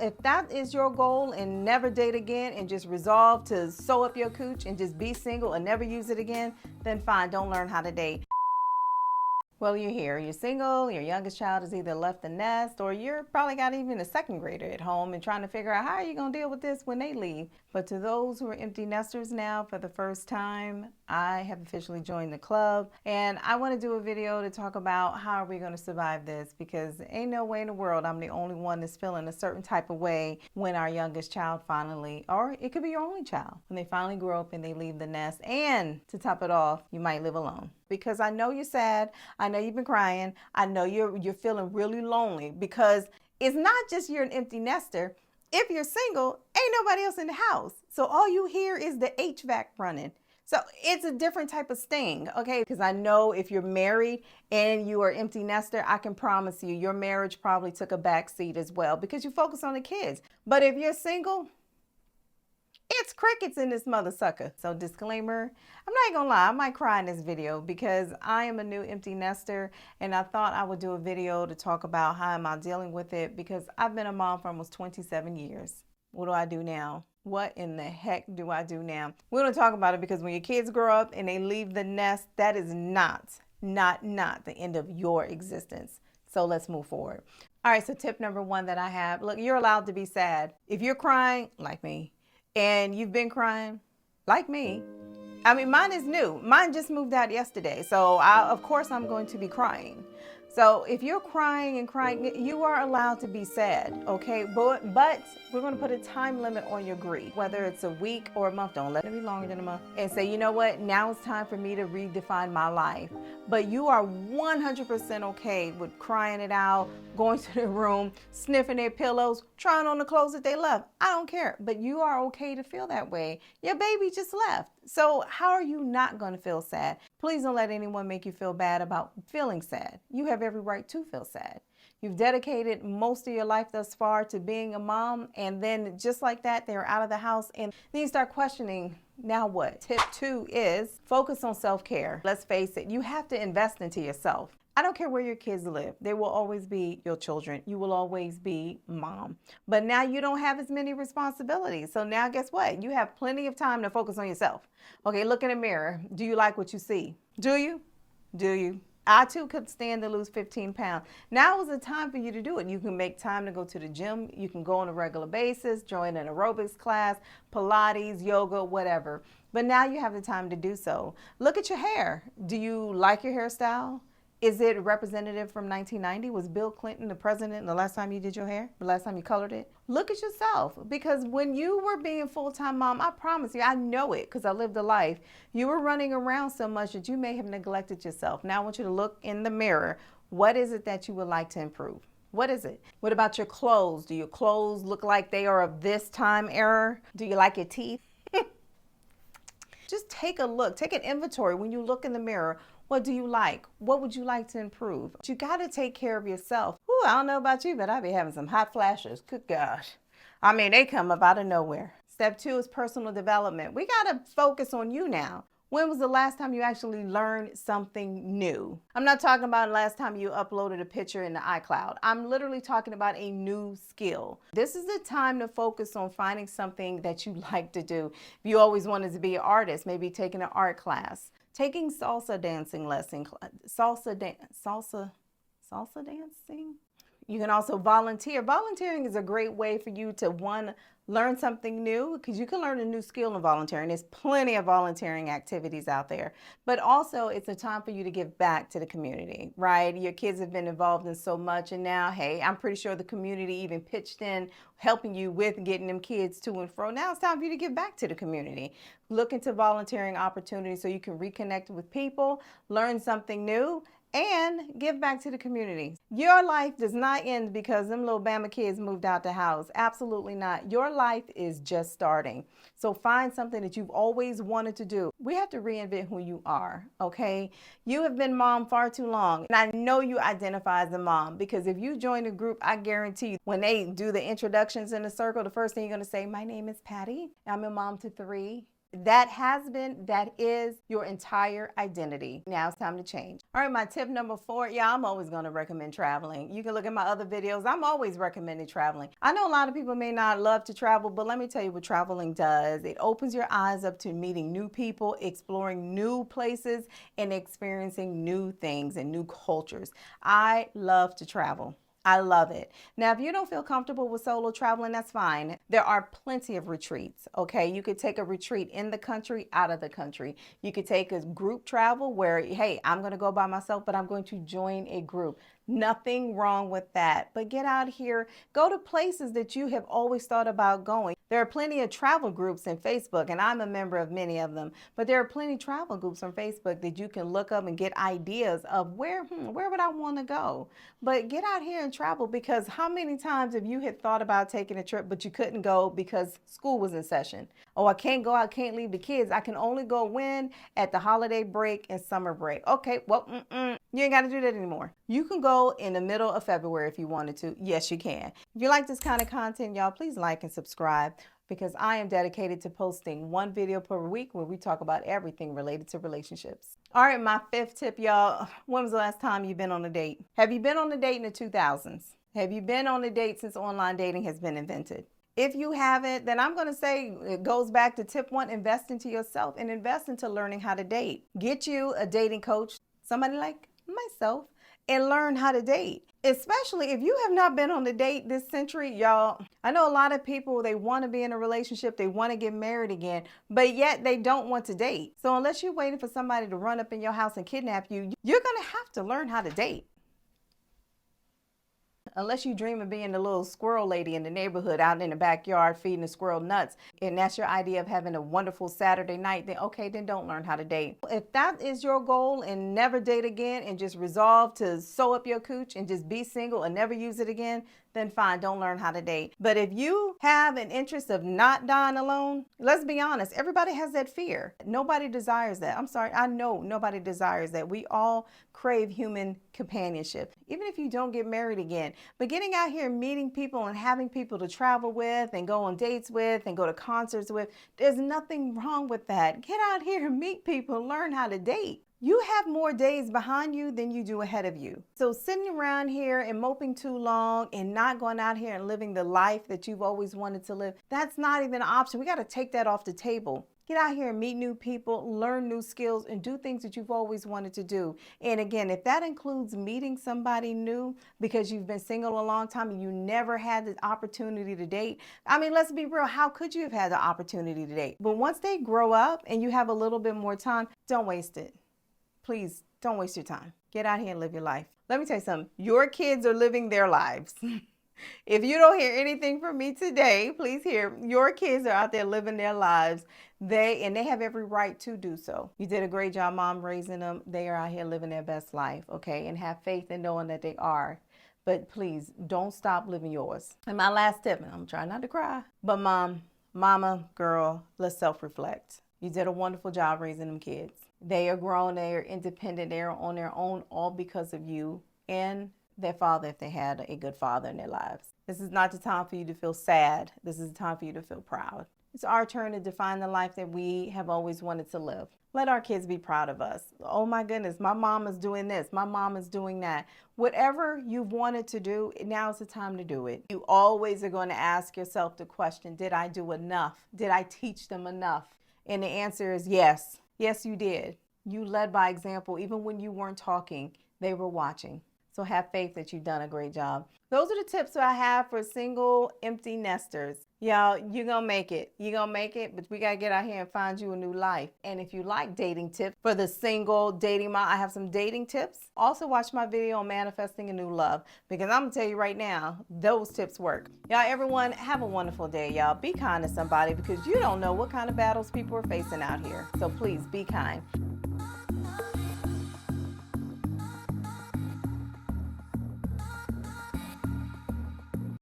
if that is your goal and never date again and just resolve to sew up your cooch and just be single and never use it again, then fine, don't learn how to date. Well, you're here, you're single, your youngest child has either left the nest or you're probably got even a second grader at home and trying to figure out how are you going to deal with this when they leave. But to those who are empty nesters now for the first time, I have officially joined the club and I want to do a video to talk about how are we going to survive this, because ain't no way in the world I'm the only one that's feeling a certain type of way when our youngest child finally, or it could be your only child, when they finally grow up and they leave the nest. And to top it off, you might live alone. Because I know you're sad, I know you've been crying, I know you're feeling really lonely, because it's not just you're an empty nester. If you're single, ain't nobody else in the house. So all you hear is the HVAC running. So it's a different type of sting, okay? Because I know if you're married and you are empty nester, I can promise you your marriage probably took a back seat as well because you focus on the kids. But if you're single, it's crickets in this mother sucker. So disclaimer, I'm not gonna lie, I might cry in this video because I am a new empty nester and I thought I would do a video to talk about how am I dealing with it, because I've been a mom for almost 27 years. What do I do now? What in the heck do I do now? We're gonna talk about it because when your kids grow up and they leave the nest, that is not the end of your existence. So let's move forward. All right, so tip number one that I have, look, you're allowed to be sad. If you're crying, like me, and you've been crying, like me, I mean, mine is new. Mine just moved out yesterday. So of course I'm going to be crying. So if you're crying and crying, you are allowed to be sad, okay? But we're going to put a time limit on your grief, whether it's a week or a month. Don't let it be longer than a month. And say, you know what? Now it's time for me to redefine my life. But you are 100% okay with crying it out, going to the room, sniffing their pillows, trying on the clothes that they left. I don't care. But you are okay to feel that way. Your baby just left. So how are you not going to feel sad? Please don't let anyone make you feel bad about feeling sad. You have every right to feel sad. You've dedicated most of your life thus far to being a mom, and then just like that, they're out of the house and then you start questioning, now what? Tip 2 is focus on self-care. Let's face it, you have to invest into yourself. I don't care where your kids live. They will always be your children. You will always be mom. But now you don't have as many responsibilities. So now guess what? You have plenty of time to focus on yourself. Okay, look in the mirror. Do you like what you see? Do you? Do you? I too could stand to lose 15 pounds. Now is the time for you to do it. You can make time to go to the gym. You can go on a regular basis, join an aerobics class, Pilates, yoga, whatever. But now you have the time to do so. Look at your hair. Do you like your hairstyle? Is it representative from 1990? Was Bill Clinton the president the last time you did your hair? The last time you colored it? Look at yourself, because when you were being full-time mom, I promise you, I know it because I lived a life. You were running around so much that you may have neglected yourself. Now I want you to look in the mirror. What is it that you would like to improve? What is it? What about your clothes? Do your clothes look like they are of this time era? Do you like your teeth? Just take a look, take an inventory. When you look in the mirror, what do you like? What would you like to improve? You got to take care of yourself. Ooh, I don't know about you, but I be having some hot flashes. Good gosh. I mean, they come up out of nowhere. Step 2 is personal development. We got to focus on you now. When was the last time you actually learned something new? I'm not talking about the last time you uploaded a picture in the iCloud. I'm literally talking about a new skill. This is the time to focus on finding something that you like to do. If you always wanted to be an artist, maybe taking an art class, taking salsa dancing lesson, salsa dancing. You can also volunteer. Volunteering is a great way for you to, learn something new, because you can learn a new skill in volunteering. There's plenty of volunteering activities out there, but also it's a time for you to give back to the community, right? Your kids have been involved in so much, and now, hey, I'm pretty sure the community even pitched in, helping you with getting them kids to and fro. Now it's time for you to give back to the community. Look into volunteering opportunities so you can reconnect with people, learn something new, and give back to the community. Your life does not end because them little Bama kids moved out the house. Absolutely not. Your life is just starting. So find something that you've always wanted to do. We have to reinvent who you are, okay? You have been mom far too long. And I know you identify as a mom, because if you join a group, I guarantee you, when they do the introductions in the circle, the first thing you're gonna say, my name is Patty. I'm a mom to 3. That has been, that is your entire identity. Now it's time to change. All right, my tip number 4, I'm always going to recommend traveling. You can look at my other videos. I'm always recommending traveling. I know a lot of people may not love to travel, but let me tell you what traveling does. It opens your eyes up to meeting new people, exploring new places, and experiencing new things and new cultures. I love to travel. I love it. Now, if you don't feel comfortable with solo traveling, that's fine. There are plenty of retreats, okay? You could take a retreat in the country, out of the country. You could take a group travel where, hey, I'm going to go by myself, but I'm going to join a group. Nothing wrong with that. But get out here, go to places that you have always thought about going. There are plenty of travel groups in Facebook, and I'm a member of many of them, but there are plenty of travel groups on Facebook that you can look up and get ideas of where would I want to go? But get out here and travel, because how many times have you had thought about taking a trip, but you couldn't go because school was in session? Oh, I can't go, I can't leave the kids. I can only go when? At the holiday break and summer break. Okay, well, you ain't got to do that anymore. You can go in the middle of February if you wanted to. Yes, you can. If you like this kind of content, y'all, please like and subscribe, because I am dedicated to posting one video per week where we talk about everything related to relationships. All right, my 5th tip, y'all. When was the last time you've been on a date? Have you been on a date in the 2000s? Have you been on a date since online dating has been invented? If you haven't, then I'm going to say it goes back to tip 1, invest into yourself and invest into learning how to date. Get you a dating coach, somebody like myself, and learn how to date. Especially if you have not been on a date this century, y'all. I know a lot of people, they want to be in a relationship, they want to get married again, but yet they don't want to date. So unless you're waiting for somebody to run up in your house and kidnap you, you're going to have to learn how to date. Unless you dream of being the little squirrel lady in the neighborhood out in the backyard feeding the squirrel nuts, and that's your idea of having a wonderful Saturday night, then okay, then don't learn how to date. If that is your goal, and never date again and just resolve to sew up your cooch and just be single and never use it again, then fine, don't learn how to date. But if you have an interest of not dying alone, let's be honest, everybody has that fear. Nobody desires that. I'm sorry, I know nobody desires that. We all crave human companionship, even if you don't get married again. But getting out here and meeting people and having people to travel with and go on dates with and go to concerts with, there's nothing wrong with that. Get out here and meet people, learn how to date. You have more days behind you than you do ahead of you. So sitting around here and moping too long and not going out here and living the life that you've always wanted to live, that's not even an option. We got to take that off the table. Get out here and meet new people, learn new skills, and do things that you've always wanted to do. And again, if that includes meeting somebody new because you've been single a long time and you never had the opportunity to date, I mean, let's be real, how could you have had the opportunity to date? But once they grow up and you have a little bit more time, don't waste it. Please don't waste your time. Get out here and live your life. Let me tell you something. Your kids are living their lives. If you don't hear anything from me today, please hear, your kids are out there living their lives. They have every right to do so. You did a great job, Mom, raising them. They are out here living their best life, okay? And have faith in knowing that they are. But please don't stop living yours. And my last tip, and I'm trying not to cry, but mama, girl, let's self-reflect. You did a wonderful job raising them kids. They are grown, they are independent, they are on their own, all because of you and their father, if they had a good father in their lives. This is not the time for you to feel sad. This is the time for you to feel proud. It's our turn to define the life that we have always wanted to live. Let our kids be proud of us. Oh my goodness, my mom is doing this, my mom is doing that. Whatever you've wanted to do, now is the time to do it. You always are going to ask yourself the question, did I do enough? Did I teach them enough? And the answer is yes. Yes, you did. You led by example. Even when you weren't talking, they were watching. So have faith that you've done a great job. Those are the tips that I have for single empty nesters. Y'all, you're going to make it. You're going to make it, but we got to get out here and find you a new life. And if you like dating tips for the single dating mom, I have some dating tips. Also watch my video on manifesting a new love, because I'm going to tell you right now, those tips work. Y'all, everyone, have a wonderful day, y'all. Be kind to somebody, because you don't know what kind of battles people are facing out here. So please be kind.